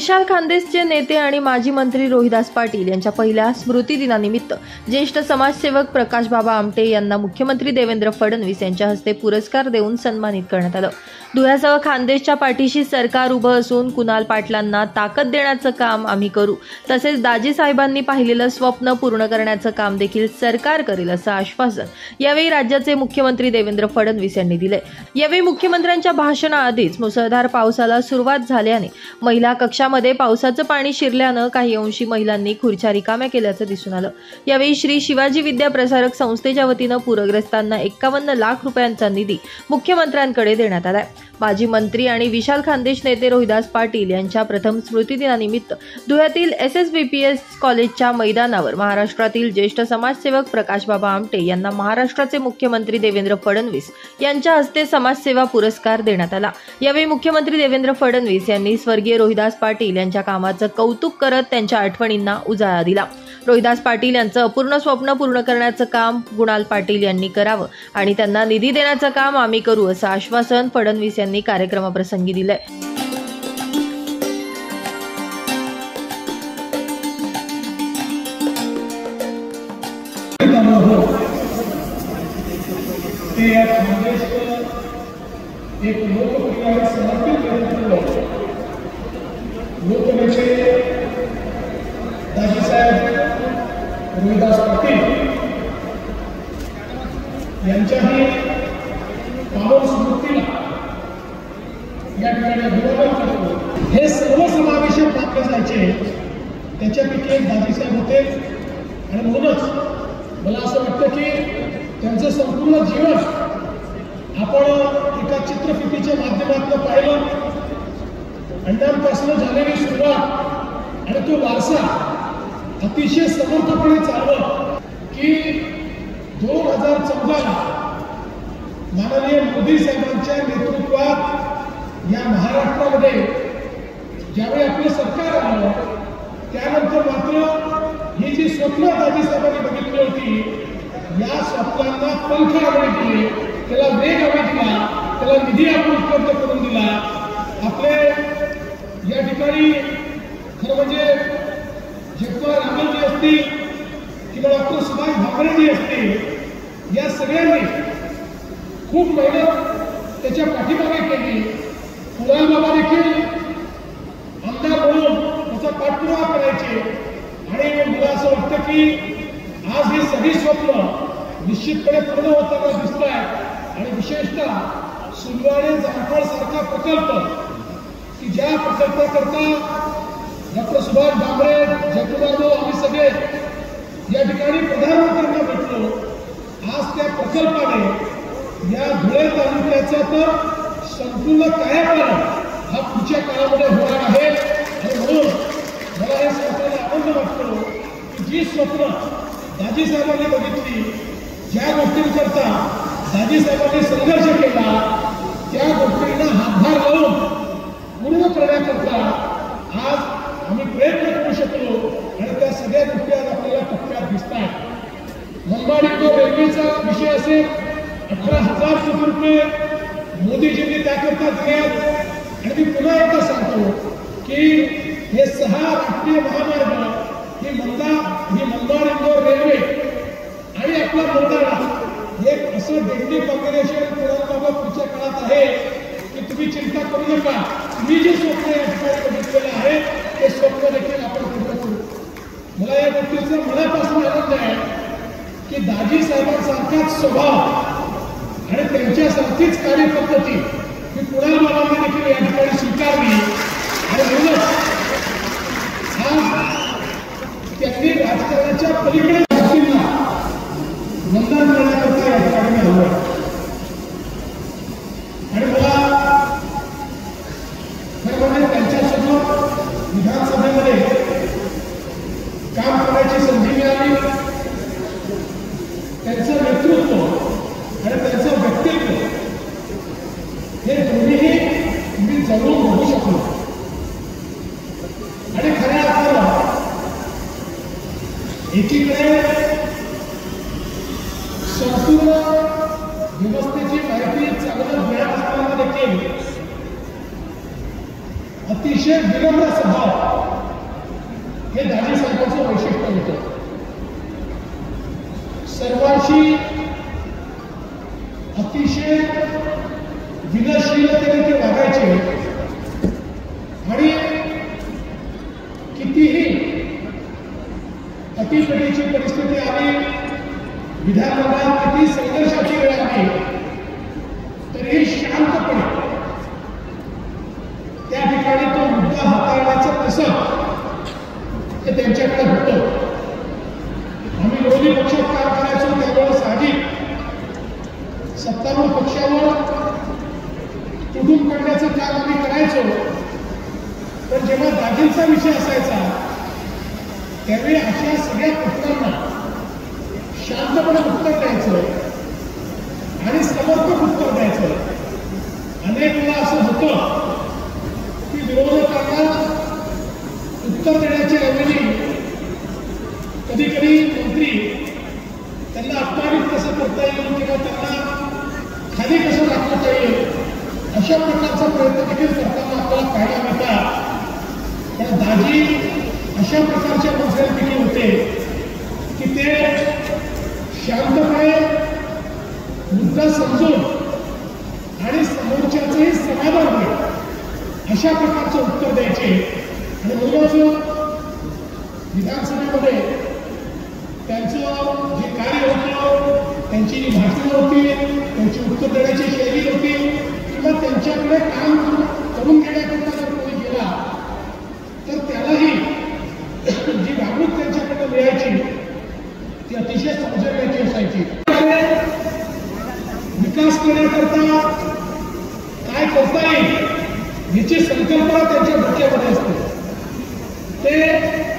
विशाल खानदेशचे नेते आणि माजी मंत्री रोहिदास पाटील यांच्या पहिल्या स्मृतिदिनानिमित्त ज्येष्ठ समाजसेवक प्रकाश बाबा आमटे यांना मुख्यमंत्री देवेंद्र फडणवीस यांच्या हस्ते पुरस्कार देऊन सन्मानित करण्यात आलं। धुळ्यासह खानदेशच्या पाठीशी सरकार उभं असून कुणाल पाटलांना ताकद देण्याचं काम आम्ही करू, तसेच दाजी साहेबांनी पाहिलेलं स्वप्न पूर्ण करण्याचं काम देखील सरकार करेल असं आश्वासन यावेळी राज्याचे मुख्यमंत्री देवेंद्र फडणवीस यांनी दिले। यावेळी मुख्यमंत्र्यांच्या भाषणाआधीच मुसळधार पावसाला सुरुवात झाल्याने महिला कक्षामध्ये पावसाचं पाणी शिरल्यानं काही अंशी महिलांनी खुर्च्या रिकाम्या केल्याचं दिसून आलं। यावेळी श्री शिवाजी विद्या प्रसारक संस्थेच्या वतीनं पूरग्रस्तांना 51 लाख रुपयांचा निधी मुख्यमंत्र्यांकडे देण्यात आलाय। माजी मंत्री आणि विशाल खानदेश नेते रोहिदास पाटील यांच्या प्रथम स्मृतिदिनानिमित्त धुळ्यातील SSBPS कॉलेजच्या मैदानावर महाराष्ट्रातील ज्येष्ठ समाजसेवक प्रकाश बाबा आमटे यांना महाराष्ट्राचे मुख्यमंत्री देवेंद्र फडणवीस यांच्या हस्ते समाजसेवा पुरस्कार देण्यात आला। यावेळी मुख्यमंत्री देवेंद्र फडणवीस यांनी स्वर्गीय रोहिदास पाटील यांच्या कामाचं कौतुक करत त्यांच्या आठवणींना उजाळा दिला। रोहिदास पाटील यांचं अपूर्ण स्वप्न पूर्ण करण्याचं काम कुणाल पाटील यांनी करावं आणि त्यांना निधी देण्याचं काम आम्ही करू असं आश्वासन फडणवीस यांनी कार्यक्रमाप्रसंगी दिलंय। एक लोकप्रिय समर्पित लोकनेते दाजीसाहेब रोहिदास पाटील यांच्याही पावन स्मृतीला या ठिकाणी अभिवादन करतो। हे सर्वसमावेशक वाक्य जायचे त्याच्यापैकी एक दाजीसाहेब होते आणि म्हणूनच मला असं वाटतं की त्यांचं संपूर्ण जीवन आपण एका चित्रफितीच्या माध्यमातून पाहिलं। अण्णांपासून झालेली सुरुवात आणि तो वारसा अतिशय समर्थपणे चालवत की 2014 माननीय मोदी साहेबांच्या नेतृत्वात या महाराष्ट्रामध्ये ज्यावेळी आपलं सरकार आलं त्यानंतर मात्र ही जी स्वप्न दाजी साहेबांनी बघितली होती या स्वप्नांना पंख आवे दिले, त्याला वेग आवे दिला, त्याला निधी आपण उपलब्ध करून दिला। आपले या ठिकाणी खरं म्हणजे जगतार रामजी असतील किंवा डॉक्टर सुभाष भामरेजी असतील या सगळ्यांनी खूप मेहनत त्याच्या पाठीमागे केली। कुणाल बाबा देखील आमदार म्हणून त्याचा पाठपुरावा करायचे आणि मला असं वाटतं की आज ही सगळी स्वप्न निश्चितपणे पूर्ण होताना दिसत आहे आणि विशेषतः सुलवाडे जामफळ सारखा प्रकल्प की ज्या प्रकल्पाकरता डॉक्टर सुभाष भामरे जगकुमार आम्ही सगळे या ठिकाणी प्रधानमंत्र्यांना भेटलो। आज त्या प्रकल्पाने या धुळे तालुक्याचा तर संपूर्ण कायापालट हा पुढच्या काळामध्ये होणार आहे आणि म्हणून मला हे सांगताना आनंद वाटतो की जी स्वप्न दाजी साहेबांनी बघितली, ज्या गोष्टींकरता दाजी साहेबांनी संघर्ष केला त्या गोष्टींना हातभार लावून पूर्ण करण्याकरता आज आम्ही प्रयत्न करू शकलो आणि त्या सगळ्या गोष्टी आज आपल्याला टप्प्यात दिसतात। मनमाड इंदोर रेल्वेचा विषय असेल 18,000 कोटी रुपये मोदीजींनी त्याकरता दिले आणि मी पुन्हा एकदा सांगतो की हे 6 राष्ट्रीय महामार्ग ही मनमाड इंदोर रेल्वे आणि आपला मोटाळा एक असं डेडली कॉम्बिनेशन बाबा पुढच्या काळात आहे की तुम्ही चिंता करू नका। तुम्ही जे स्वप्न या ठिकाणी बघितलेलं आहे ते स्वप्न देखील आपण पूर्ण करू। मला या गोष्टीचा मनापासून आनंद आहे की दाजी साहेबांसारखाच स्वभाव आणि त्यांच्यासारखीच कार्यपद्धती ही कुणाल बाबांनी देखील या ठिकाणी स्वीकारली आणि म्हणूनच आज त्यांनी राजकारणाच्या पलीकडे वंदन करण्याकरता या ठिकाणी आलो आणि मला खरं म्हणजे त्यांच्यासोबत विधानसभेमध्ये काम करण्याची संधी मिळाली। त्यांचं नेतृत्व आणि त्यांचं व्यक्तित्व हे दोन्हीही मी जवळून बघू शकलो आणि खऱ्या अर्थानं एकीकडे संपूर्ण व्यवस्थेची माहिती चांगलं ज्ञान असताना देखील अतिशय विनम्र स्वभाव हे दाजी साहेबांचं वैशिष्ट्य होतं. सर्वांशी अतिशय विनयशीलतेने ते वागायचे आणि कितीही अतिकटीची परिस्थिती आली, विधानमंडळात किती संघर्षाची वेळ आली, तरीही शांतपणे त्या ठिकाणी तो मुद्दा हाताळण्याचं कसं हे त्यांच्याकडे होतं. आम्ही विरोधी पक्षात काम करायचो त्यावेळेस साहजिक सत्तारूढ पक्षावर तुटून पडण्याचं काम आम्ही करायचो. पण जेव्हा दाजींचा विषय असायचा त्यावेळी अशा सगळ्या प्रश्नांना शांतपणे उत्तर द्यायचं आणि समर्पक उत्तर द्यायचं. अनेक वेळा असं होतं की विरोधकांना उत्तर देण्याच्या ऐवजी कधी कधी मंत्री त्यांना अपमानित कसं करता येईल किंवा त्यांना खाली कसं दाखवता येईल अशा प्रकारचा प्रयत्न देखील करताना आपल्याला पाहायला मिळतात. पण दाजी अशा प्रकारच्या माणसांपैकी होते की ते शांतपणे मुद्दा समजून आणि समोरच्याचंही समाधान होईल अशा प्रकारचं उत्तर द्यायचे. आणि म्हणूनच विधानसभेमध्ये त्यांचं जे कार्य होतं, त्यांची जी भाषणं होती, त्यांची उत्तर देण्याची शैली होती किंवा त्यांच्याकडे काम करून घेण्याकरता जर कोणी गेला तर त्यालाही जी वागणूक त्यांच्याकडे मिळायची ती अतिशय समजण्याची असायची. विकास करण्याकरता काय करता येईल याची संकल्पना त्यांच्या डोक्यामध्ये असते. ते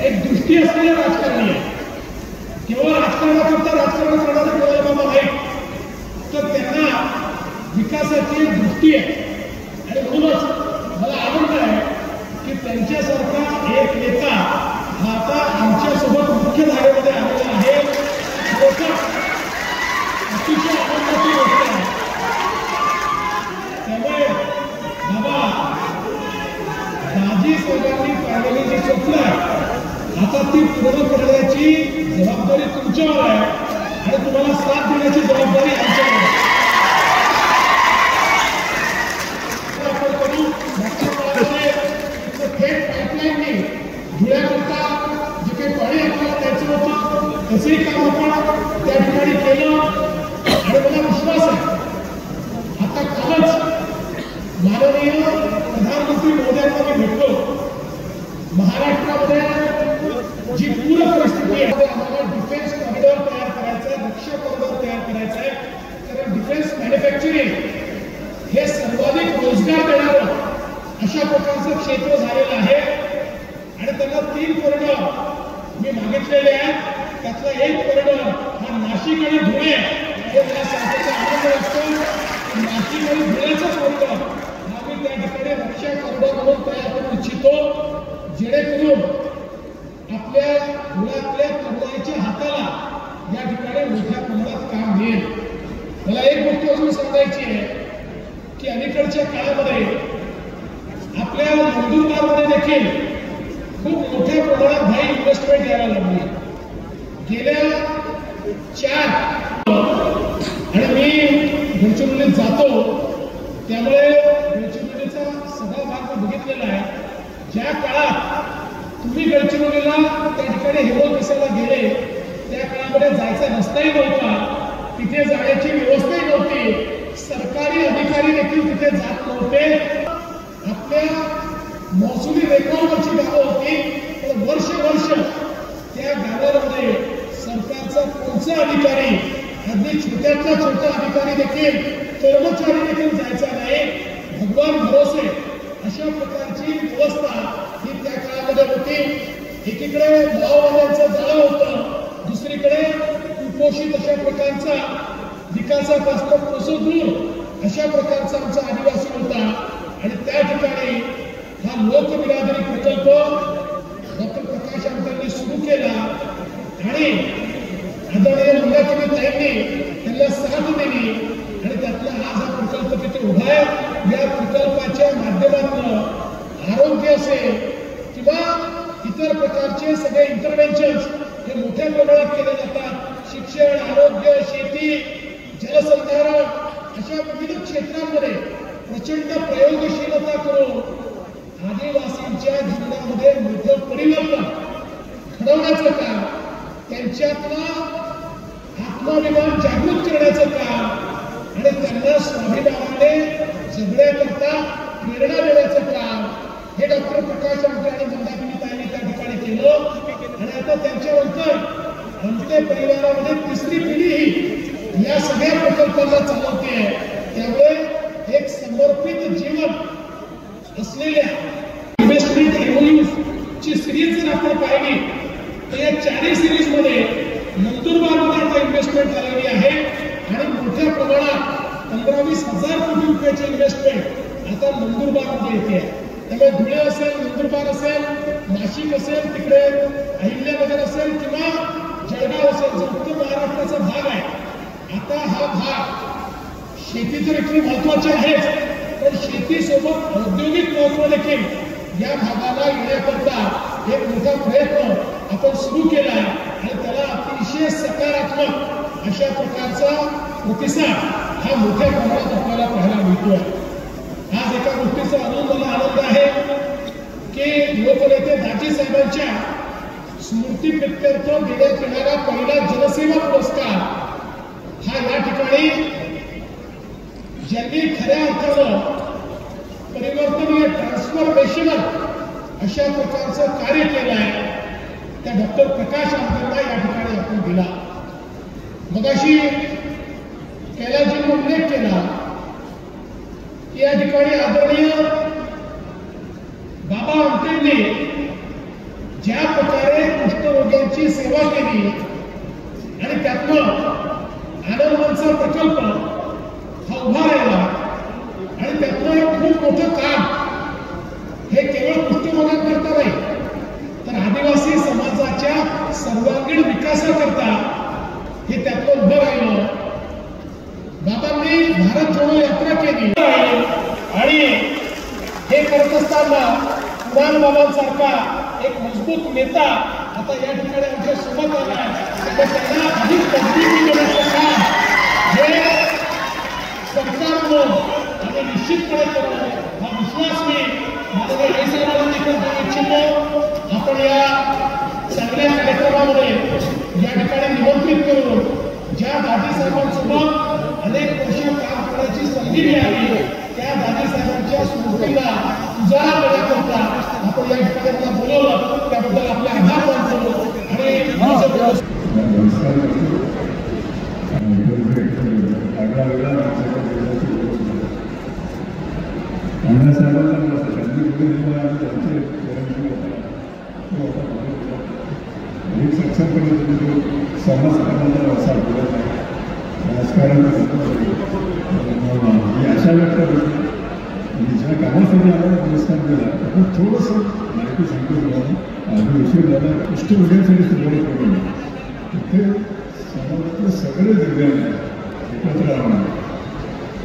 एक दृष्टी असलेले राजकारणी आहे. केवळ राजकारणाकरता राजकारण करणारे डोळेबाबा नाही, तर त्यांना विकासाची एक दृष्टी आहे. आणि म्हणूनच मला आनंद आहे की त्यांच्यासारखा एक नेता हा आता आमच्यासोबत मुख्य धारेमध्ये आलेला आहे. अतिशय आनंदाची गोष्ट आहे. त्यामुळे बाबा दाजी साहेबांनी पाहिलेली जी स्वप्न आहे आता ती पूर्ण करण्याची जबाबदारी तुमच्यावर आहे आणि तुम्हाला साथ देण्याची जबाबदारी आमच्यावर आहे. आपण करू मागच्या काळामध्ये थेट पाईपलाईनने धुळ्याकरता जे काही पाणी आपल्याला द्यायचं होतं तसंही काम आपण त्या ठिकाणी केलं. आणि मला विश्वास आहे आता कालच माननीय प्रधानमंत्री मोदयांना मी भेटलो. महाराष्ट्रामध्ये जी पूर परिस्थिती आहे आम्हाला डिफेन्स कॉरिडॉर तयार करायचा आहे, रक्षा कॉरिडॉर तयार करायचा आहे. कारण डिफेन्स मॅन्युफॅक्चरिंग हे सर्वाधिक रोजगार देणारं अशा प्रकारचं क्षेत्र झालेलं आहे. आणि त्यांना 3 कॉरिडॉर मी मागितलेले आहेत. त्यातला एक कॉरिडॉर हा नाशिक आणि धुळे हे मला सांगायचा आनंद वाटतो. नाशिक आणि धुळेचा कॉरिडॉर हा मी त्या ठिकाणी रक्षा कॉरिडॉर म्हणून तयार करू इच्छितो, जेणेकरून आपल्या मुलातल्या तरुणाईच्या हाताला या ठिकाणी मोठ्या प्रमाणात काम मिळेल. मला एक गोष्ट अजून सांगायची आहे की अलीकडच्या काळामध्ये आपल्या नंदुरबारमध्ये देखील खूप मोठ्या प्रमाणात भाई इन्व्हेस्टमेंट यायला लागली. गेल्या 4 आणि मी गडचिरोलीत जातो त्यामुळे गडचिरोलीचा सगळा भाग बघितलेला आहे. ज्या काळात तुम्ही गडचिरोलीला त्या ठिकाणी हेमोल दिसायला गेले त्या काळामध्ये जायचा रस्ताही नव्हता, तिथे जाण्याची व्यवस्थाही नव्हती, सरकारी अधिकारी देखील तिथे जात नव्हते. आपल्या महसुली रेकॉर्डवरची गावं होती, पण वर्ष त्या गावामध्ये सरकारचा कोणता अधिकारी, अगदी छोट्यातला छोटा अधिकारी देखील, कर्मचारी देखील जायचा नाही. भगवान भरोसे अशा प्रकारची व्यवस्था ही त्या काळामध्ये होती. एकीकडे माओवाद्यांचं जाळं होतं, दुसरीकडे कुपोषित अशा प्रकारचा विकासापासून कोसो दूर अशा प्रकारचा आमचा आदिवासी होता. आणि त्या ठिकाणी हा लोकबिरादरी प्रकल्प डॉक्टर प्रकाश आमदारांनी सुरू केला आणि आदरणीय मंदाकिनी ताईंनी त्यांना साथ दिली आणि त्यातला आज हा प्रकल्प तिथे उभा आहे. या प्रकल्पाच्या माध्यमातून आरोग्य अशा विविध क्षेत्रांमध्ये प्रचंड प्रयोगशीलता करून आदिवासींच्या जीवनामध्ये मोठं परिवर्तन घडवण्याचं काम, त्यांच्यातला आत्माभिमान जागृत करण्याचं काम आणि त्यांना स्वाभिमानाने जगण्याकरता प्रेरणा देण्याचं काम हे डॉक्टर प्रकाश आमटे आणि मंदाकिनीताईंनी त्या ठिकाणी केलं. आणि आता त्यांच्यानंतर आमटे परिवारामध्ये तिसरी पिढीही या सगळ्या प्रकल्पांना चालवते. त्यामुळे एक समर्पित जीवन असलेल्या इन्व्हेस्टमेंट एमओयूज ची सिरीज जर आपण पाहिली तर या चारही सिरीज मध्ये नंदुरबारमध्ये आता इन्व्हेस्टमेंट झालेली आहे आणि मोठ्या प्रमाणात 15-20 हजार कोटी रुपयाची इन्व्हेस्टमेंट आता नंदुरबारमध्ये येते. त्यामुळे धुळे असेल, नंदुरबार असेल, नाशिक असेल, तिकडे अहिल्यानगर असेल किंवा जळगाव असेल, जो उत्तर महाराष्ट्राचा भाग आहे, आता हा भाग शेती तर इतकी महत्वाची आहेच, पण शेतीसोबत औद्योगिक महत्व देखील या भागाला येण्याकरता एक मोठा प्रयत्न आपण सुरू केला आहे आणि त्याला अतिशय सकारात्मक अशा प्रकारचा प्रतिसाद हा मोठ्या प्रमाणात आपल्याला पाहायला मिळतोय. आज एका गोष्टीचा मला आनंद आहे की लोकनेते दाजी साहेबांच्या स्मृतीप्रित्यर्थ देण्यात येणारा पहिला जनसेवा पुरस्कार हा या ठिकाणी ज्यांनी खऱ्या अर्थानं परिवर्तनीय ट्रान्सफॉर्मेशनल अशा प्रकारचं कार्य केलं आहे त्या डॉक्टर प्रकाश आंबेडकरांना या ठिकाणी आपण दिला. मगाशी कैलासजींनी उल्लेख केला की या ठिकाणी आदरणीय बाबा आमटेंनी ज्या प्रकारे कुष्ठरोग्यांची सेवा केली आणि त्यातनं आनंदवनचा प्रकल्प हा उभा राहिला आणि त्यातनं एक खूप मोठं काम हे केवळ कुष्ठरोगांकरता नाही तर आदिवासी समाजाच्या सर्वांगीण विकासाकरता हे त्यातलं उभं राहिलं. बाबांनी भारत जोडो यात्रा केली आणि हे करत असताना पुराण बाबांसारखा एक मजबूत नेता आता या ठिकाणी आमच्या सोबत आला तर त्यांना अधिक मजबूती देण्याचं काम हे सरकारनं आणि निश्चितपणे करू हा विश्वास मी माननीय साहेबांना देखील देऊ इच्छितो. आपण या चांगल्या कार्यक्रमामध्ये या ठिकाणी निमंत्रित करून ज्या दाजी साहेबांसोबत अनेक वर्ष काम करण्याची संधी मिळाली त्या दाजी साहेबांच्या स्मृतीला उजाळा देण्याकरता आपण या ठिकाणी मला बोलवलं त्याबद्दल आपले आभार मानतो. राजकारण अशा व्यक्त ज्या कामासाठी आम्हाला पुरस्कार दिला आपण थोडंसं माहिती सांगतो तुम्हाला. आधी उशीर झाला कुष्ठरोग्यांसाठी सुरुवात करून तिथे समाजातले सगळे दिव्यांग एकत्र राहणार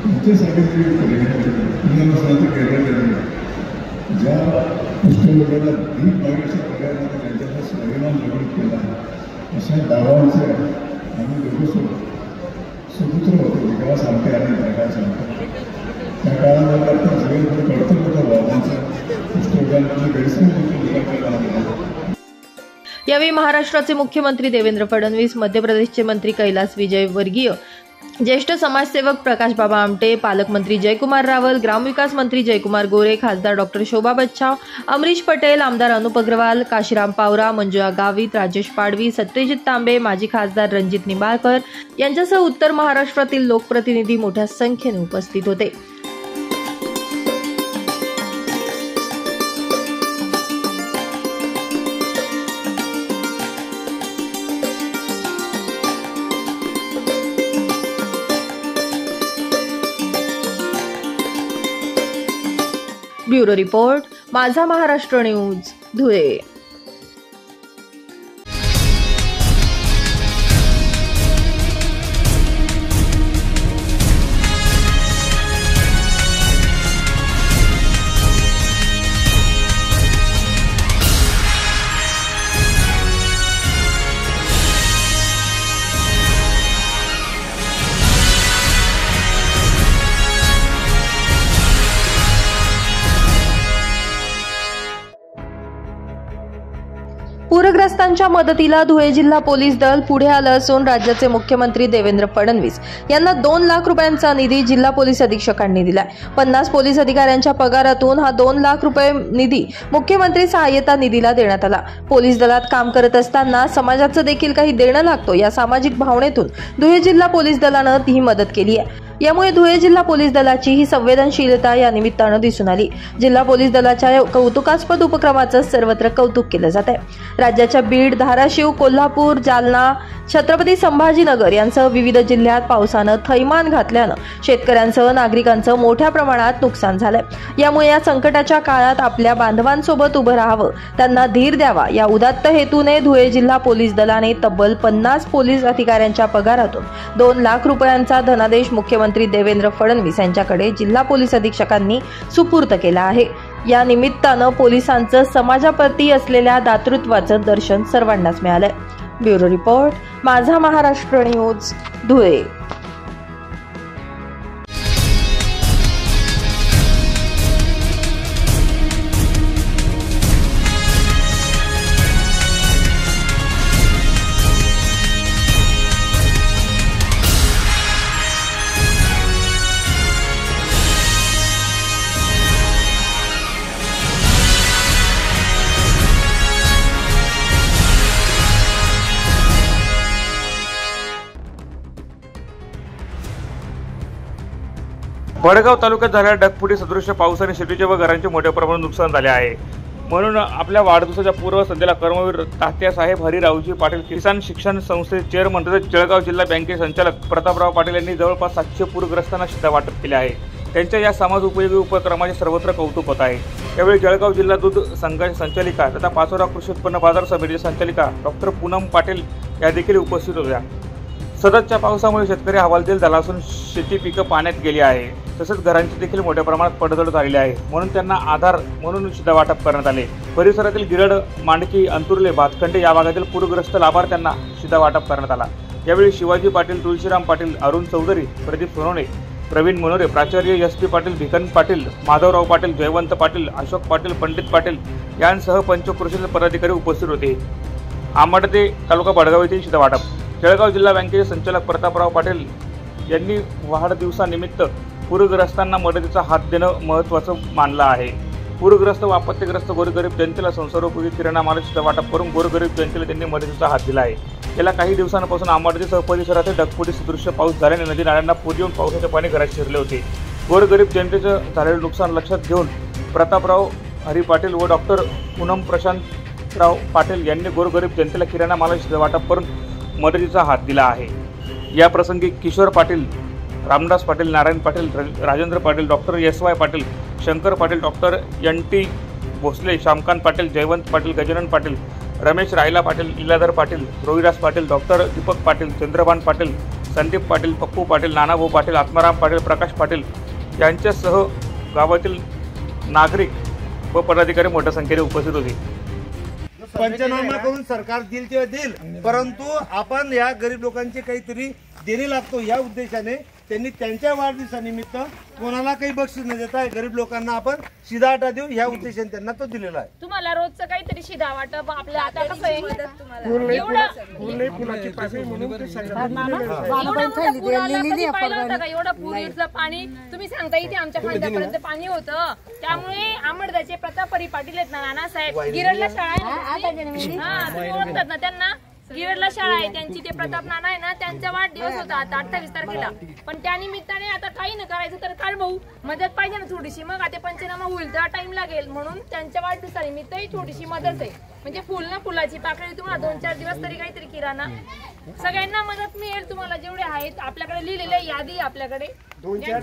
तुमचे सांगितले पुनर्वसनाचं केंद्र ज्या कुष्ठरोगाला भीक मागण्याच्या प्रकाराने त्यांच्यावर स्वाभिमान जागृत केला अशा गावांचे आम्ही दोघं सुपुत्र होते. विकास आमटे आणि प्रकाश आमटे त्या काळामध्ये आपण जीवनभर कळतं होतं बाबांचं कुष्ठरोगांमध्ये गैरसमज. यावेळी महाराष्ट्राचे मुख्यमंत्री देवेंद्र फडणवीस, मध्य प्रदेशचे मंत्री कैलास विजयवर्गीय, ज्येष्ठ समाजसेवक प्रकाश बाबा आमटे, पालकमंत्री जयकुमार रावल, ग्रामविकास मंत्री जयकुमार गोरे, खासदार डॉक्टर शोभा बच्छाव, अमरीश पटेल, आमदार अनुप अग्रवाल, काशीराम पावरा, मंजुळा गावित, राजेश पाडवी, सत्यजित तांबे, माजी खासदार रणजित निंबाळकर यांच्यासह उत्तर महाराष्ट्रातील लोकप्रतिनिधी मोठ्या संख्येने उपस्थित होते. ब्युरो रिपोर्ट, माझा महाराष्ट्र न्यूज, धुळे. पूरग्रस्तांच्या मदतीला धुळे जिल्हा पोलीस दल पुढे आलं असून राज्याचे मुख्यमंत्री देवेंद्र फडणवीस यांना 2 लाख रुपयांचा निधी जिल्हा पोलीस अधीक्षकांनी दिलाय। 50 पोलीस अधिकाऱ्यांच्या पगारातून हा 2 लाख रुपये निधी मुख्यमंत्री सहाय्यता निधीला देण्यात आला। पोलीस दलात काम करत असताना समाजाचं देखील काही देणं लागतो या सामाजिक भावनेतून धुळे जिल्हा पोलीस दलानं ही मदत केली आहे। यामुळे धुळे जिल्हा पोलीस दलाची ही संवेदनशीलता या निमित्तानं दिसून आली। जिल्हा पोलीस दलाच्या कौतुकास्पद उपक्रमाचं सर्वत्र कौतुक केलं जात आहे। राज्याच्या बीड, धाराशिव, कोल्हापूर, जालना, छत्रपती संभाजीनगर यांसह विविध जिल्ह्यात पावसानं थैमान घातल्यानं शेतकऱ्यांसह नागरिकांचं मोठ्या प्रमाणात नुकसान झालंय। यामुळे या संकटाच्या काळात आपल्या बांधवांसोबत उभं राहावं, त्यांना धीर द्यावा या उदात्त हेतूने धुळे जिल्हा पोलीस दलाने तब्बल 50 पोलीस अधिकाऱ्यांच्या पगारातून 2 लाख रुपयांचा धनादेश मुख्यमंत्री देवेंद्र फडणवीस यांच्याकडे जिल्हा पोलीस अधीक्षकांनी सुपूर्द केला आहे। या निमित्तानं पोलिसांचं समाजाप्रती असलेल्या दातृत्वाचं दर्शन सर्वांनाच मिळालंय। ब्युरो रिपोर्ट, माझा महाराष्ट्र न्यूज, धुळे। वडगाव तालुक्यात झालेल्या ढगफुटी सदृश्य पावसाने शेतीचे व घरांचे मोठ्या प्रमाणात नुकसान झाले आहे। म्हणून आपल्या वाढदिवसाच्या पूर्वसंध्येला कर्मवीर तात्यासाहेब हरिरावजी पाटील किसान शिक्षण संस्थेचे चेअरमन तसेच जळगाव जिल्हा बँकेचे संचालक प्रतापराव पाटील यांनी जवळपास 700 पूरग्रस्तांना शिधा वाटप केले आहे। त्यांच्या या समाज उपयोगी उपक्रमाचे सर्वत्र कौतुक होत आहे। यावेळी जळगाव जिल्हा दूध संघाच्या संचालिका तथा पाचोरा कृषी उत्पन्न बाजार समितीच्या संचालिका डॉक्टर पूनम पाटील या देखील उपस्थित होत्या। सततच्या पावसामुळे शेतकरी हवालदिल झाला असून शेती पिकं पाण्यात गेली आहे, तसेच घरांची देखील मोठ्या प्रमाणात पडझड झालेली आहे। म्हणून त्यांना आधार म्हणून शिधा वाटप करण्यात आले। परिसरातील गिरड, मांडकी, अंतुर्ले, भातखंडे या भागातील पूरग्रस्त लाभार्थ्यांना शिधा वाटप करण्यात आला। यावेळी शिवाजी पाटील, तुळशीराम पाटील, अरुण चौधरी, प्रदीप सोनवणे, प्रवीण मनोरे, प्राचार्य एस पी पाटील, भिकन पाटील, माधवराव पाटील, जयवंत पाटील, अशोक पाटील, पंडित पाटील यांसह पंचकृषीचे पदाधिकारी उपस्थित होते। आंबाडते तालुका बडगाव येथील शिधा वाटप। जळगाव जिल्हा बँकेचे संचालक प्रतापराव पाटील यांनी वाढदिवसानिमित्त पूरग्रस्तांना मदतीचा हात देणं महत्त्वाचं मानलं आहे। पूरग्रस्त व आपत्तीग्रस्त गोरगरीब जनतेला संसारोपयोगी किराणा मालाचे वाटप करून गोरगरीब जनतेला त्यांनी मदतीचा हात दिला आहे। गेल्या काही दिवसांपासून आंबाडतेसह परिसरातील ढगफुटी सदृश्य पाऊस झाल्याने नदी नाल्यांना पूर येऊन पावसाचे पाणी घरात शिरले होते। गोरगरीब जनतेचं झालेलं नुकसान लक्षात घेऊन प्रतापराव हरी पाटील व डॉक्टर पूनम प्रशांतराव पाटील यांनी गोरगरीब जनतेला किराणा मालाचे वाटप करून मदतीचा हात दिला आहे। या प्रसंगी Kishor Patil, Ramdas Patil, Narayan Patil, Rajendra Patil, doctor S Y Patil, Shankar Patil, doctor N T Bhosale, Shyamkant Patil, Jaywant Patil, Gajanan Patil, Ramesh Rayala Patil, Leeladhar Patil, Rohidas Patil, doctor Deepak Patil, Chandrabhan Patil, Sandeep Patil, Pappu Patil, Nanabhau Patil, Atmaram Patil, Prakash Patil यांच्यासह गावातील नागरिक व पदाधिकारी मोठ्या संख्येने उपस्थित होते। पंचनामा करून सरकार देईल तेव्हा देईल, परंतु आपण या गरीब लोकांचे काहीतरी देणे लागतो या उद्देशाने त्यांनी त्यांच्या वाढदिवसानिमित्त कोणाला काही बक्षीस न देता गरीब लोकांना आपण शिधा वाटा देऊ या उद्देशाने त्यांना तो दिलेला आहे। तुम्हाला रोजचं काहीतरी शिधा वाटप आपलं आता कसं आहे एवढं पूरचं पाणी तुम्ही सांगता इथे आमच्या खांद्यापर्यंत पाणी होतं। त्यामुळे आंबडदाचे प्रतापरी पाटील आहेत ना नानासाहेब, गिरडला शाळा आहे ओळखतात ना त्यांना, गिरडला शाळा आहे त्यांची, ते प्रताप नाना आहे ना त्यांचा वाढदिवस होता आता 28 तारखेला। पण त्या निमित्ताने आता काही न करायचं तर काल भाऊ मदत पाहिजे ना थोडीशी, मग आता पंचनामा होईल तेव्हा टाइम लागेल, म्हणून त्यांच्या वाढदिवसानिमित्त ही थोडीशी मदत आहे। म्हणजे फुल ना फुलाची पाकळी तुम्हाला 2-4 दिवस तरी काहीतरी किराणा सगळ्यांना मदत मिळेल। तुम्हाला जेवढे आहेत आपल्याकडे लिहिलेली यादी आपल्याकडे 2-4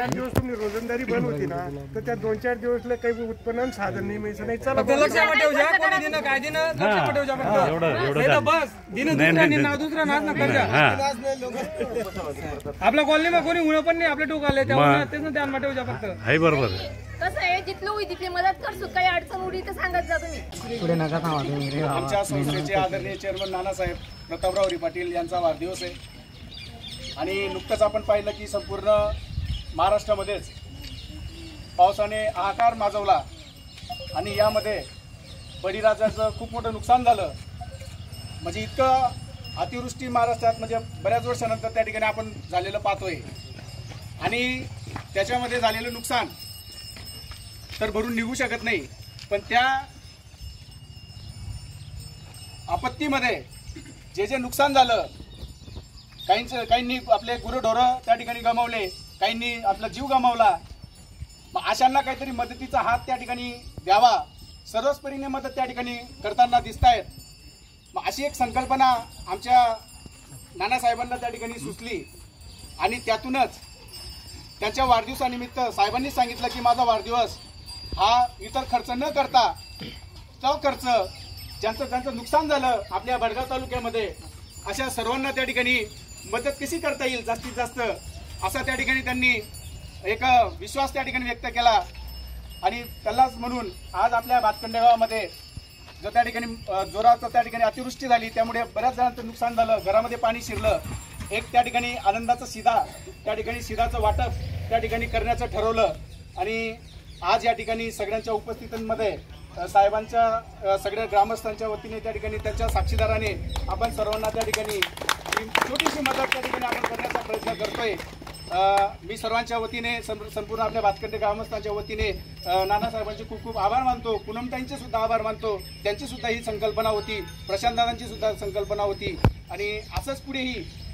दिवस तुम्ही रोजंदारी बंद होती ना, तर त्या 2-4 दिवसला काही उत्पन्न साधन नाही मिळायचं नाही। चला आपल्या कॉलनीમાં कोणी उणं पण नाही, आपल्या टोकाले त्याचं ध्यान ठेवजा फक्त आहे। बरोबर कसं आहे जिथलं होई तिथली मदत करसू, काही अडचण उडी तर सांगत जा तुम्ही। आमच्या संस्थेचे आदरणीय चेअरमन नानासाहेब प्रतापराव हरी पाटील यांचा वाढदिवस आहे आणि नुकतंच आपण पाहिलं की संपूर्ण महाराष्ट्रामध्येच पावसाने हाहाकार माजवला आणि यामध्ये बळीराजाचं खूप मोठं नुकसान झालं. म्हणजे इतकं अतिवृष्टी महाराष्ट्रात म्हणजे बऱ्याच वर्षानंतर त्या ठिकाणी आपण झालेलं पाहतोय. आणि त्याच्यामध्ये झालेलं नुकसान तर भरून निघू शकत नाही. पण त्या आपत्तीमध्ये जे नुकसान झालं, काहींनी आपले गुरंढोरं त्या ठिकाणी गमावले, काहींनी आपला जीव गमावला. मग अशांना काहीतरी मदतीचा हात त्या ठिकाणी द्यावा, सर्वस्परीने मदत त्या ठिकाणी करताना दिसत आहेत. मग अशी एक संकल्पना आमच्या नानासाहेबांना त्या ठिकाणी सुचली आणि त्यातूनच त्यांच्या वाढदिवसानिमित्त साहेबांनी सांगितलं की माझा वाढदिवस हा इतर खर्च न करता तो खर्च ज्यांचं नुकसान झालं आपल्या भडगाव तालुक्यामध्ये अशा सर्वांना त्या ठिकाणी मदत कशी करता येईल जास्तीत जास्त असा त्या ठिकाणी त्यांनी एक विश्वास त्या ठिकाणी व्यक्त केला. आणि त्यालाच म्हणून आज आपल्या भातखंडे गावामध्ये जो त्या ठिकाणी जोराचं त्या ठिकाणी अतिवृष्टी झाली, त्यामुळे बऱ्याच जणांचं नुकसान झालं, घरामध्ये पाणी शिरलं. एक त्या ठिकाणी आनंदाचा शिधा त्या ठिकाणी शिधाचं वाटप त्या ठिकाणी करण्याचं ठरवलं. आणि आज या ठिकाणी सगळ्यांच्या उपस्थितीमध्ये साहेबांच्या सगळ्या ग्रामस्थांच्या वतीने त्या ठिकाणी त्यांच्या साक्षीदाराने आपण सर्वांना त्या ठिकाणी छोटीशी मदत त्या ठिकाणी आपण करण्याचा प्रयत्न करतोय. मी सर्वांच्या वतीने संपूर्ण आपल्या भातखंडे ग्रामस्थांच्या वतीने नानासाहेबांचे खूप खूप आभार मानतो. पूनमताईंचे सुद्धा आभार मानतो. त्यांची सुद्धा ही संकल्पना होती, प्रशांतदादांची सुद्धा संकल्पना होती. आणि असंच पुढेही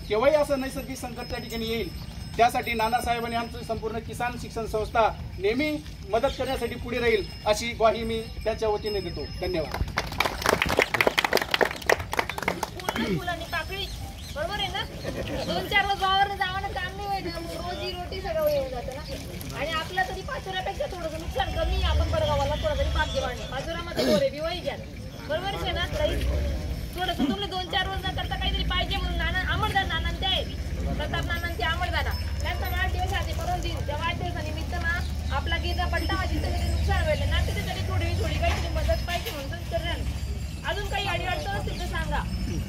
केव्हाही असं नैसर्गिक संकट त्या ठिकाणी येईल त्यासाठी नानासाहेबांनी आमची संपूर्ण किसान शिक्षण संस्था नेहमी मदत करण्यासाठी पुढे राहील अशी ग्वाही मी त्यांच्या वतीने देतो. धन्यवाद. बरोबर आहे ना, 2-4 रोज वावरनं जावं काम नाही व्हायचं, रोजी रोटी सगळं येऊन जातं ना. आणि आपलं तरी पाचोऱ्यापेक्षा थोडंसं नुकसान कमी, आपण बडगावाला थोडं तरी भाग्य वाढणे, पाचोऱ्यामध्ये गोरे बी वही घ्या. बरोबर आहे ना, तरी थोडंसं तुम्ही 2-4 रोज न करता काहीतरी पाहिजे म्हणून अमरदार नानांन ते आहेत, प्रताप नानांचे अमरदादा त्यांचा वाढदिवस आधी करून देईल. त्या वाढदिवसानिमित्त ना आपला गिरजा पट्टा जिथं तरी नुकसान व्हायला ना तिथे तरी थोडी काहीतरी मदत पाहिजे म्हणून तर अजून काही अडीअडचण असतील तर सांगा.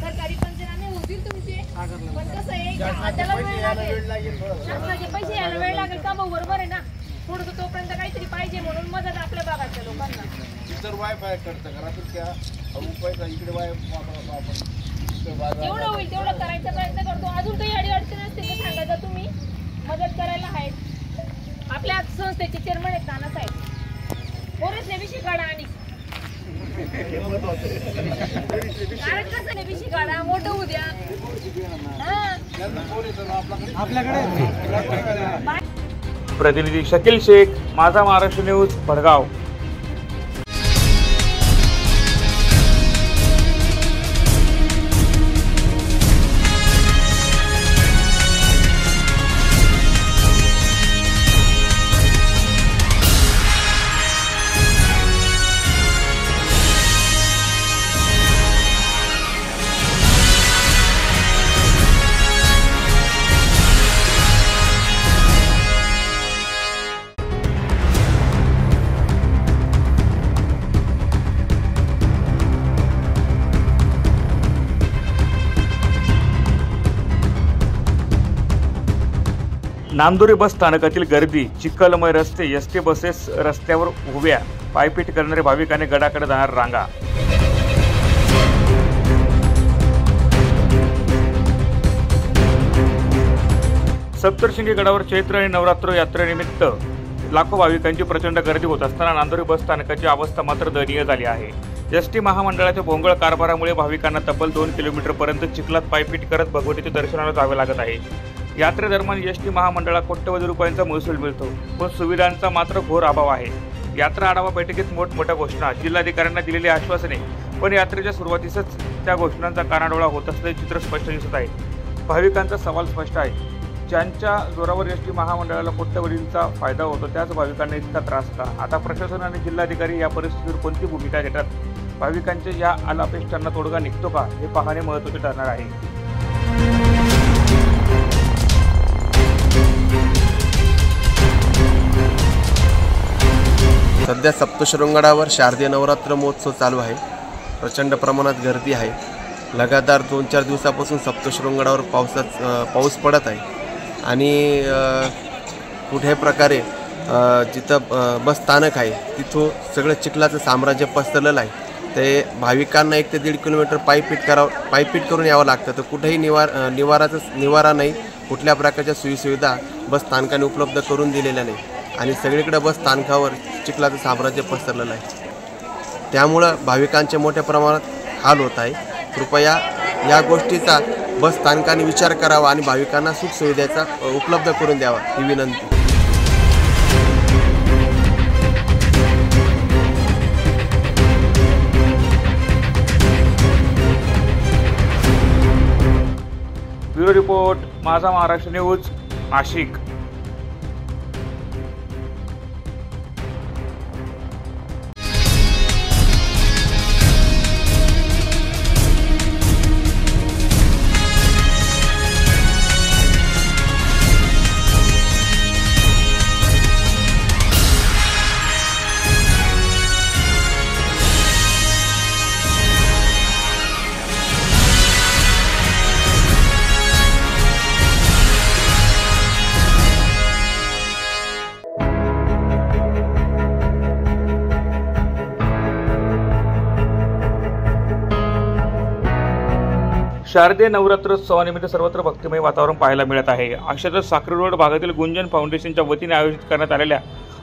सरकारी पंचनामे होतील तुमचे, पण कसं आहे त्याला वेळ लागेल, शासनाचे पैसे यायला वेळ लागेल का भाऊ? बरोबर आहे ना, थोडंसं तोपर्यंत काहीतरी पाहिजे म्हणून मदत आपल्या भागातल्या लोकांना. इतर वायफाय करतं घरातून त्या रुपयाचा इकडे जेवढं होईल तेवढं करायचा प्रयत्न करतो. अजून काही अडीअडचण असतील तर सांगा, जर तुम्ही मदत करायला आहेत. आपल्या संस्थेचे चेअरमन आहेत नानासाहेब, पोरेसने विषय काढा आणि कारण कसं विषय काढा मोठं उद्या आपल्याकडे. प्रतिनिधी शकील शेख, माझा महाराष्ट्र न्यूज, भडगाव. नांदुरी बस स्थानकातील गर्दी, चिखलमय रस्ते, एसटी बसेस रस्त्यावर उभ्या, पायपीट करणारे भाविकांनी गडाकडे जाणार रांगा. सप्तशृंगी गडावर चैत्र आणि नवरात्र यात्रेनिमित्त लाखो भाविकांची प्रचंड गर्दी होत असताना नांदुरी बस स्थानकाची अवस्था मात्र दयनीय झाली आहे. एसटी महामंडळाच्या भोंगळ कारभारामुळे भाविकांना तब्बल 2 किलोमीटरपर्यंत चिखलात पायपीट करत भगवतीच्या दर्शनाला जावे लागत आहे. यात्रेदरम्यान एसटी महामंडळाला कोट्यवधी रुपयांचा महसूल मिळतो, पण सुविधांचा मात्र घोर अभाव आहे. यात्रा आढावा बैठकीत मोठमोठ्या घोषणा, जिल्हाधिकाऱ्यांना दिलेली आश्वासने, पण यात्रेच्या सुरुवातीसच त्या घोषणांचा कानाडोळा होत असल्याचे चित्र स्पष्ट दिसत आहे. भाविकांचा सवाल स्पष्ट आहे, ज्यांच्या जोरावर एसटी महामंडळाला कोट्यवधींचा फायदा होतो त्याच भाविकांना इतका त्रास का? आता प्रशासन आणि जिल्हाधिकारी या परिस्थितीवर कोणती भूमिका घेतात? भाविकांच्या या अनापेष्टांना तोडगा निघतो का, हे पाहणे महत्त्वाचे ठरणार आहे. सध्या सप्तशृंगगडावर शारदीय नवरात्र महोत्सव चालू आहे. प्रचंड प्रमाणात गर्दी आहे. लगातार 2-4 दिवसापासून सप्तशृंगगडावर पाऊस पडत आहे आणि कुठल्याही प्रकारे जिथं बस स्थानक आहे तिथं सगळं चिखलाचं साम्राज्य पसरलेलं आहे. ते भाविकांना 1 ते 1.5 किलोमीटर पायपीट करून यावं लागतं. तर कुठेही निवारा नाही, कुठल्या प्रकारच्या सोयीसुविधा बस स्थानकाने उपलब्ध करून दिलेल्या नाही आणि सगळीकडे बस स्थानकावर चिखलाचं साम्राज्य पसरलेलं आहे. त्यामुळं भाविकांचे मोठ्या प्रमाणात हाल होत आहे. कृपया या गोष्टीचा बस स्थानकाने विचार करावा आणि भाविकांना सुखसुविधेचा उपलब्ध करून द्यावा ही विनंती. ब्युरो रिपोर्ट, माझा महाराष्ट्र न्यूज, नाशिक. शारदीय नवरात्रोत्सवानिमित्त सर्वत्र भक्तिमय वातावरण पाहायला मिळत आहे. अशातच साक्री रोड भागातील गुंजन फाउंडेशनच्या वतीने आयोजित करण्यात आलेल्या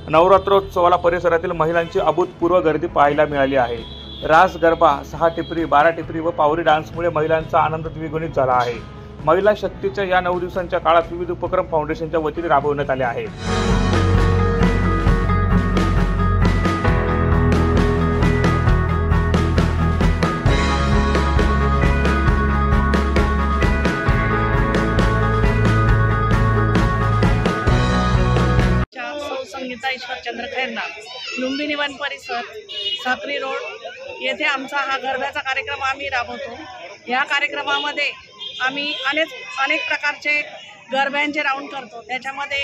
नवरात्रोत्सवाला परिसरातील महिलांची अभूतपूर्व गर्दी पाहायला मिळाली आहे. रास गरबा, 6 टिपरी, 12 टिपरी व पावरी डान्समुळे महिलांचा आनंद द्विगुणित झाला आहे. महिला शक्तीच्या या 9 दिवसांच्या काळात विविध उपक्रम फाउंडेशनच्या वतीने राबवण्यात आले आहेत. संगीता ईश्वरचंद्र खैरनार, लुंबिनी वन परिसर, साक्री रोड येथे आमचा हा गरब्याचा कार्यक्रम आम्ही राबवतो. या कार्यक्रमामध्ये आम्ही अनेक प्रकारचे गरब्यांचे राऊंड करतो. त्याच्यामध्ये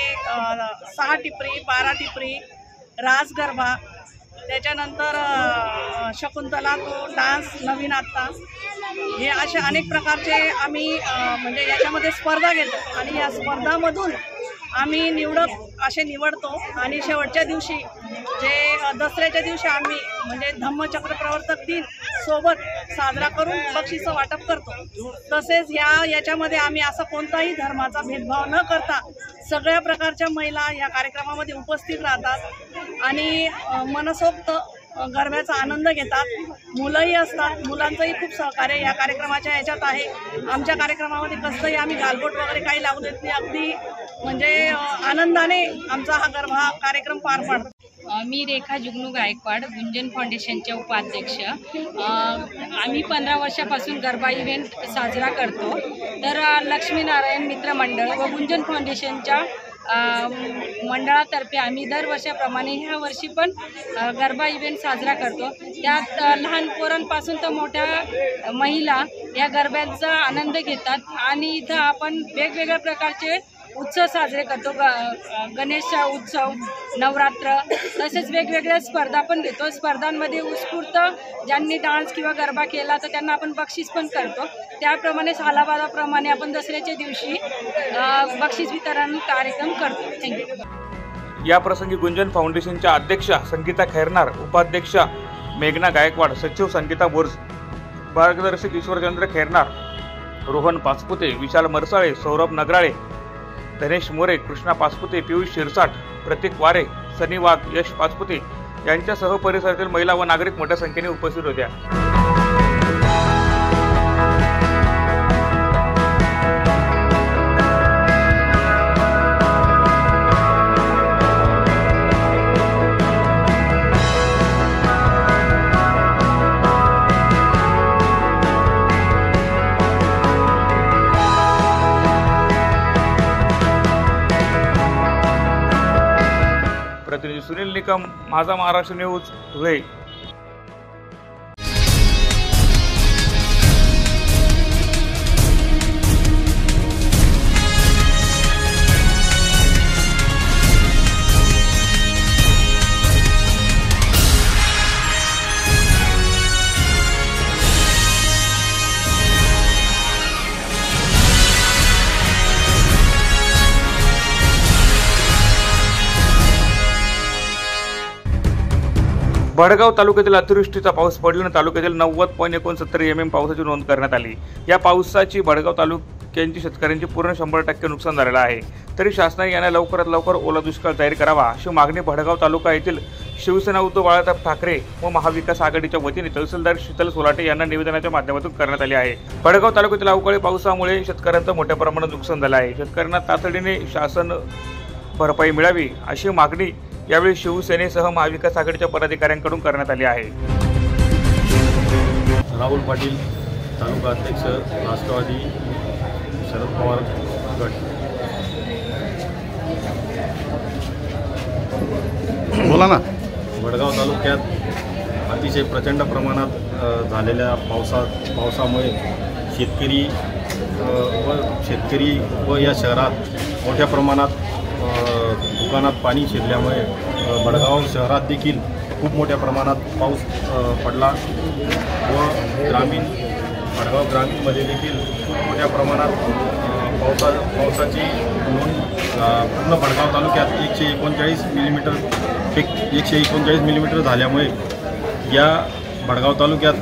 6 टिपरी, 12 टिपरी, रास गरबा, त्याच्यानंतर शकुंतला तो डान्स नवीन आत्ता, हे असे अनेक प्रकारचे आम्ही म्हणजे याच्यामध्ये स्पर्धा घेतो आणि या स्पर्धामधून आम्ही निवडतो आणि शेवटच्या दिवशी जे दसऱ्याच्या दिवशी आम्ही म्हणजे धम्मचक्र प्रवर्तक दिन सोबत साजरा करून बक्षिसं वाटप करतो. तसेच याच्यामध्ये आम्ही असा कोणताही धर्माचा भेदभाव न करता सगळ्या प्रकारच्या महिला या कार्यक्रमामध्ये उपस्थित राहतात आणि मनसोक्त गरब्याचा आनंद घेतात. मुलंही असतात, मुलांचंही खूप सहकार्य या कार्यक्रमाच्या ह्याच्यात आहे. आमच्या कार्यक्रमामध्ये कसंही आम्ही गालबोट वगैरे काही लागू देत नाही, अगदी म्हणजे आनंदाने आमचा हा गरबा कार्यक्रम पार पाडतो. मी रेखा जुगनू गायकवाड, गुंजन फाउंडेशनचे उपाध्यक्ष. आम्ही 15 वर्षापासून गरबा इव्हेंट साजरा करतो. तर लक्ष्मीनारायण मित्र मंडळ व गुंजन फाउंडेशनच्या मंडळातर्फे आम्ही दरवर्षाप्रमाणे ह्या वर्षी पण गरबा इव्हेंट साजरा करतो. त्यात लहान पोरांपासून तर मोठ्या महिला या गरब्याचा आनंद घेतात आणि इथं आपण वेगवेगळ्या प्रकारचे उत्सव साजरे करतो. गणेश उत्सव, नवरात्र, तसेच वेगवेगळ्या स्पर्धा पण घेतो. स्पर्धांमध्ये उत्स्फूर्त ज्यांनी डान्स किंवा गरबा केला तर त्यांना आपण बक्षीस पण करतो. त्याप्रमाणे सालाबादाप्रमाणे आपण दसऱ्याच्या दिवशी बक्षीस वितरण कार्यक्रम करतो. थँक्यू. या प्रसंगी गुंजन फाउंडेशनच्या अध्यक्षा संगीता खैरनार, उपाध्यक्षा मेघना गायकवाड, सचिव संगीता बोर्ज, मार्गदर्शक ईश्वरचंद्र खैरनार, रोहन पाचपुते, विशाल मरसाळे, सौरभ नगराळे, धनेश मोरे, कृष्णा पाचपुते, पियुष शिरसाट, प्रतीक वारे, सनी वाघ, यश पाचपुते यांच्यासह परिसरातील महिला व नागरिक मोठ्या संख्येने उपस्थित होत्या. प्रतिनिधी सुनील निकम, माझा महाराष्ट्र न्यूज, धुळे. भडगाव तालुक्यातील अतिवृष्टीचा पाऊस पडल्याने तालुक्यातील 90.69 mm पावसाची नोंद करण्यात आली। या पावसाची भडगाव तालुक्यातील शेतकऱ्यांची पूर्ण 100% नुकसान झालेलं आहे। तरी शासनाने यांना लवकरात लवकर ओला दुष्काळ जाहीर करावा अशी मागणी भडगाव तालुका येथील शिवसेना उद्धव बाळासाहेब ठाकरे व महाविकास आघाडीच्या वतीने तहसीलदार शीतल सोलाटे यांना निवेदनाच्या माध्यमातून करण्यात आली आहे। भडगाव तालुक्यातील अवकाळी पावसामुळे शेतकऱ्यांचं मोठ्या प्रमाणात नुकसान झालं आहे। शेतकऱ्यांना तातडीने शासन भरपाई मिळावी अशी मागणी यावेळी शिवसेनेसह महाविकास आघाडीच्या पदाधिकाऱ्यांकडून करण्यात आली आहे। राहुल पाटील, तालुका अध्यक्ष, राष्ट्रवादी शरद पवार गट। बोला ना। भडगाव तालुक्यात अतिशय प्रचंड प्रमाणात झालेल्या पावसामुळे शेतकरी व या शहरात मोठ्या प्रमाणात दुकानात पाणी शिरल्यामुळे भडगाव शहरात देखील खूप मोठ्या प्रमाणात पाऊस पडला व भडगाव ग्रामीणमध्ये देखील खूप मोठ्या प्रमाणात पावसाची नोंद पूर्ण भडगाव तालुक्यात 139 मिलीमीटर झाल्यामुळे या भडगाव तालुक्यात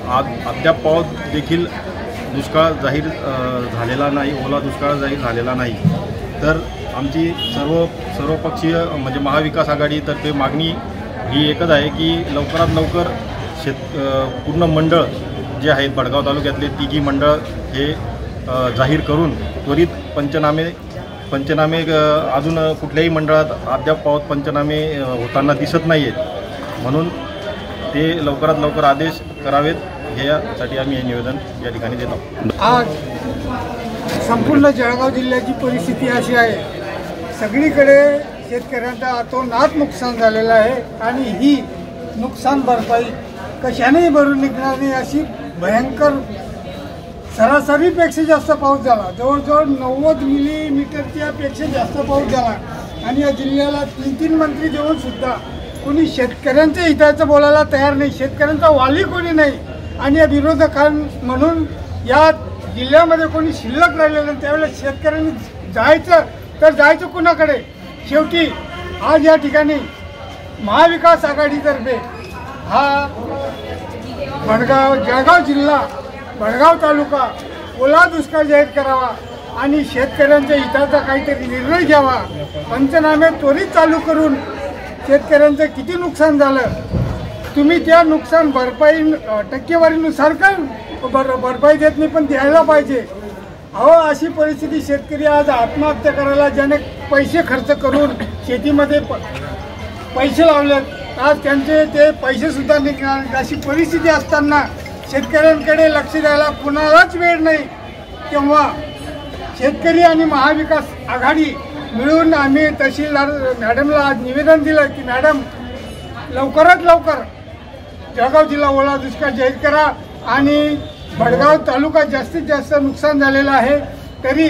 अद्याप पाऊस देखील दुष्काळ जाहीर झालेला नाही, ओला दुष्काळ जाहीर झालेला नाही। तर आमची सर्वपक्षीय म्हणजे महाविकास आघाडीतर्फे मागणी ही एकच आहे की लवकरात लवकर पूर्ण मंडळ जे आहेत भडगाव तालुक्यातले तिघी मंडळ हे जाहीर करून त्वरित पंचनामे अजून कुठल्याही मंडळात अद्याप पंचनामे होताना दिसत नाही आहेत, म्हणून ते लवकरात लवकर आदेश करावेत यासाठी आम्ही हे निवेदन या ठिकाणी देतो। आज संपूर्ण जळगाव जिल्ह्याची परिस्थिती अशी आहे, सगळीकडे शेतकऱ्यांचा अतोनात नुकसान झालेलं आहे आणि ही नुकसान भरपाई कशानेही भरून निघणार नाही अशी भयंकर सरासरीपेक्षा जास्त पाऊस झाला। जवळजवळ 90 मिलीमीटरच्या पेक्षा जास्त पाऊस झाला आणि या जिल्ह्याला 3 मंत्री देऊन सुद्धा कोणी शेतकऱ्यांच्या हिताचं बोलायला तयार नाही, शेतकऱ्यांचा वाली कोणी नाही। आणि या विरोधकां म्हणून या जिल्ह्यामध्ये कोणी शिल्लक राहिलेलं नाही। त्यावेळेस शेतकऱ्यांनी जायचं कुणाकडे? शेवटी आज या ठिकाणी महाविकास आघाडीतर्फे हा जळगाव जिल्हा, भडगाव तालुका ओला दुष्काळ जाहीर करावा आणि शेतकऱ्यांच्या हिताचा काहीतरी निर्णय घ्यावा। पंचनामे त्वरित चालू करून शेतकऱ्यांचं किती नुकसान झालं तुम्ही त्या नुकसान भरपाई टक्केवारीनुसार काय भरपाई देत नाही, पण द्यायला पाहिजे। अहो, अशी परिस्थिती शेतकरी आज आत्महत्या करायला ज्याने पैसे खर्च करून शेतीमध्ये पैसे लावलेत, आज त्यांचे ते पैसे सुद्धा निघणार अशी परिस्थिती असताना शेतकऱ्यांकडे लक्ष द्यायला कुणालाच वेळ नाही। तेव्हा शेतकरी आणि महाविकास आघाडी मिळून आम्ही तहसीलदार मॅडमला आज निवेदन दिलं की मॅडम लवकरात लवकर जळगाव जिल्हा ओला दुष्काळ जाहीर करा आणि भडगाव तालुका जास्तीत जास्त नुकसान झालेलं आहे, तरी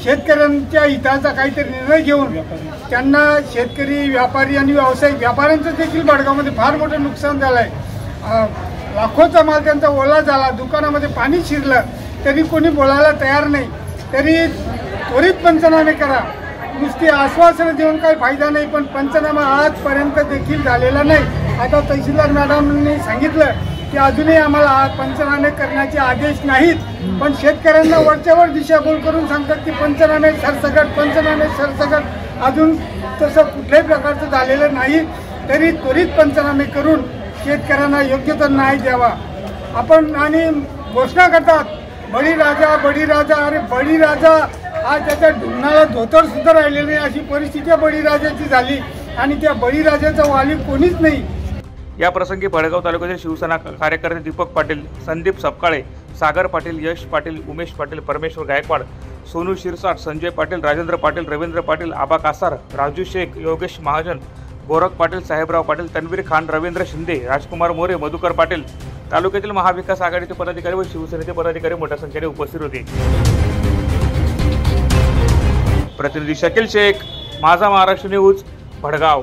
शेतकऱ्यांच्या हिताचा काहीतरी निर्णय घेऊन त्यांना शेतकरी, व्यापारी आणि व्यावसायिक व्यापाऱ्यांचं देखील भडगावमध्ये फार मोठं नुकसान झालं आहे। लाखोचा माल त्यांचा ओला झाला, दुकानामध्ये पाणी शिरलं तरी कोणी बोलायला तयार नाही। तरी त्वरित पंचनामे करा, नुसती आश्वासनं देऊन काही फायदा नाही, पण पंचनामा आजपर्यंत देखील झालेला नाही। आता तहसीलदार मॅडमनी सांगितलं की अजूनही आम्हाला पंचनामे करण्याचे आदेश नाहीत, पण शेतकऱ्यांना वरच्यावर दिशाभूल करून सांगतात की पंचनामे सरसकट अजून तसं कुठल्याही प्रकारचं झालेलं नाही। तरी त्वरित पंचनामे करून शेतकऱ्यांना योग्य तो न्याय द्यावा। आपण आणि घोषणा करतात बळीराजा, अरे बळीराजा आज त्याच्या ढुंगणाला धोतर सुद्धा राहिलेलं नाही अशी परिस्थिती बळीराजाची झाली आणि त्या बळीराजाचा वाली कोणीच नाही। या प्रसंगी भडगाव तालुक्यातील शिवसेना कार्यकर्ते दीपक पाटील, संदीप सपकाळे, सागर पाटील, यश पाटील, उमेश पाटील, परमेश्वर गायकवाड, सोनू शिरसाट, संजय पाटील, राजेंद्र पाटील, रवींद्र पाटील, आबा कासार, राजू शेख, योगेश महाजन, गोरख पाटील, साहेबराव पाटील, तन्वीर खान, रवींद्र शिंदे, राजकुमार मोरे, मधुकर पाटील, तालुक्यातील महाविकास आघाडीचे पदाधिकारी व शिवसेनेचे पदाधिकारी मोठ्या संख्येने उपस्थित होते। प्रतिनिधी शकील शेख, माझा महाराष्ट्र न्यूज, भडगाव।